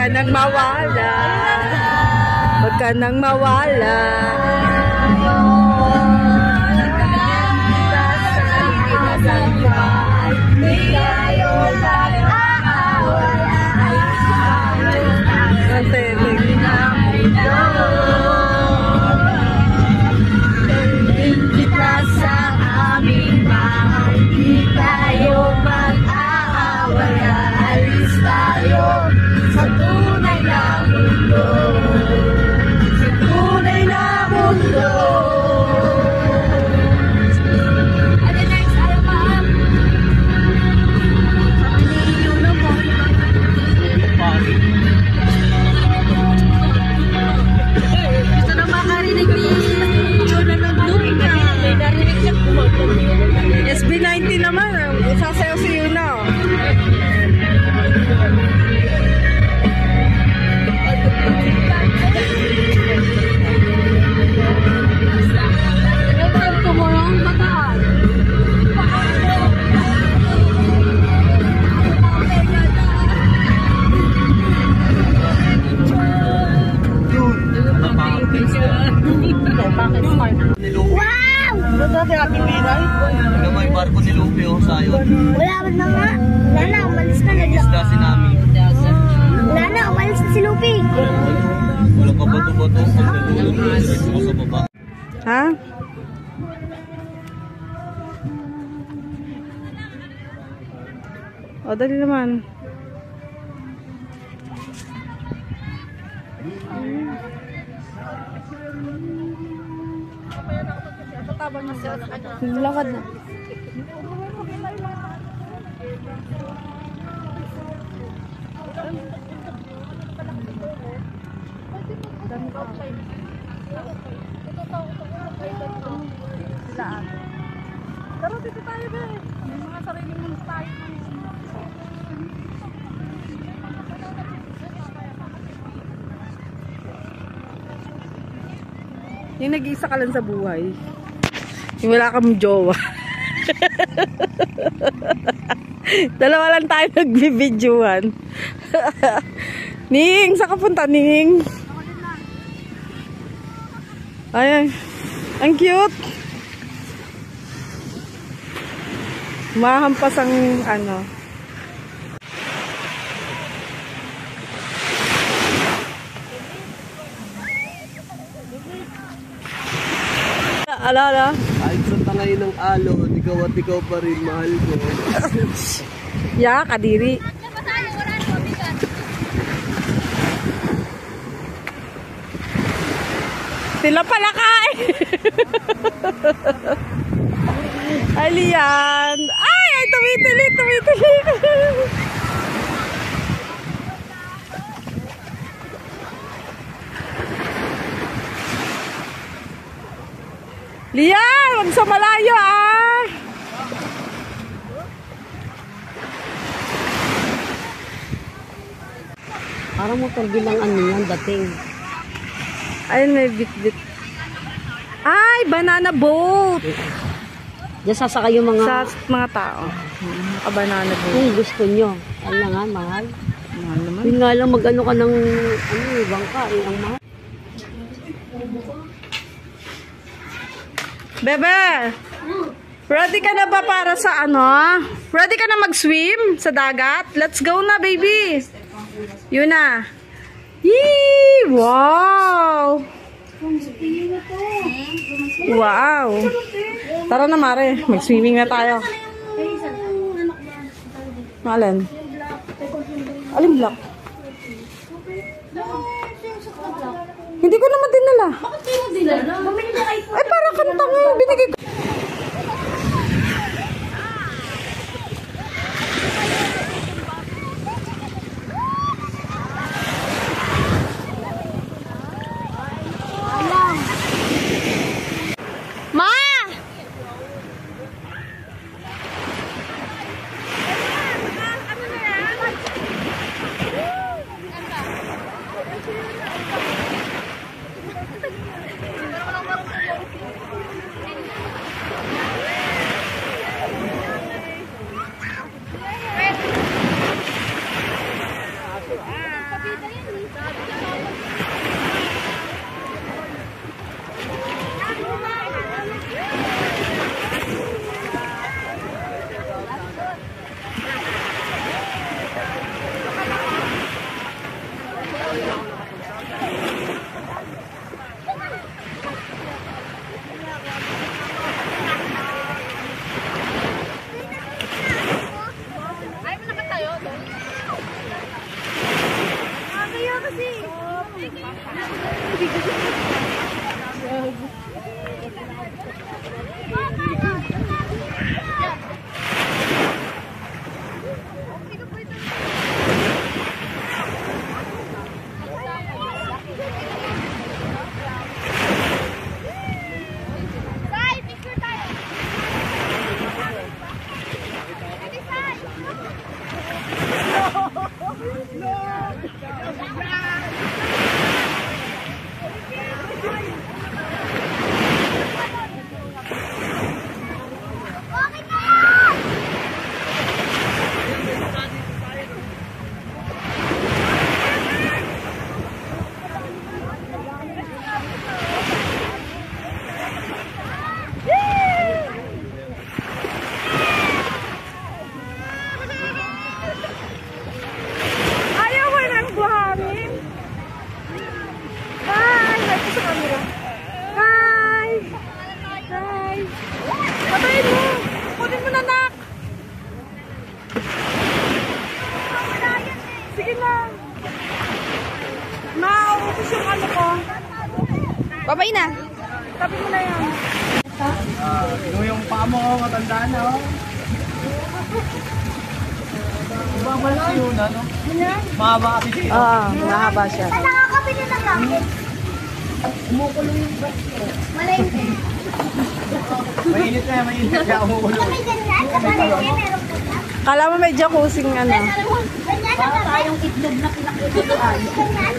nang mawala. Huwag ka nang mawala. SB19 naman, sasayaw si Yuna. Ano may barko ni Lupe o sayon? Wala na nga. Wala na, umalis na. Isda si Nami. Wala na, umalis na si Lupe. Wala pa bato-bato. Ito sa baba. Ha? O, dali naman. Lakad na. Pero dito tayo ba? May mga sarili mong tayo. Yung nag-iisa ka lang sa buhay. Yung wala kang jowa. Dalawa lang tayo nagbibidyohan. Ning, saan ka punta, Ning? Ay, ang cute. Mahampas ang ano. Ala. Kahit sa tangay ng alon, ikaw at ikaw pa rin, mahal ko. Ya, kadiri. Sila pala kain. Aliyan. Ay, tumitili. Lian, wag sa malayo ah. Parang motor bilang ano yan, dating. Ayun, may bit-bit. Ay, banana boat. Diyan sasakay yung mga... Sa mga tao. Banana boat. Kung gusto nyo. Alam nga, mahal. Mahal naman. Yun nga lang, mag-ano ka ng bangka, ang mahal. Bebe! Ready ka na ba para sa ano? Ready ka na mag-swim sa dagat? Let's go na, baby! Yun na. Yee! Wow! Wow! Tara na, Mare. Mag-swimming na tayo. Alin? Alin block? Hindi ko naman dinala. Bakit kayo dinala? Ay, para kantang yung binigay ko. Ma! Kaya kasi. Sai, picture tayo. Ready, Sai? Okay na yan! Ayaw ko ng buhangin. Hi! Hi po sa camera. Hi! Hi! Patayin mo! Kunin mo na, nak! Sige na. Maubos yung ano ko. Babay na. Tabi mo na yan. Yung paa mo, matandaan na, oh. Bumabalik si Yuna, no? Mahaba kasi siya. Oo, mahaba siya. Nakakabili na lang. Umukulong yung bus ko. Malengke. Mainit na, mainit na. Umuulo. Kami ganyan, sa malengke, meron po na. Kala mo may jacuzzi ano. Ganyan na tayong itlog na pinakikuluan. Ganyan.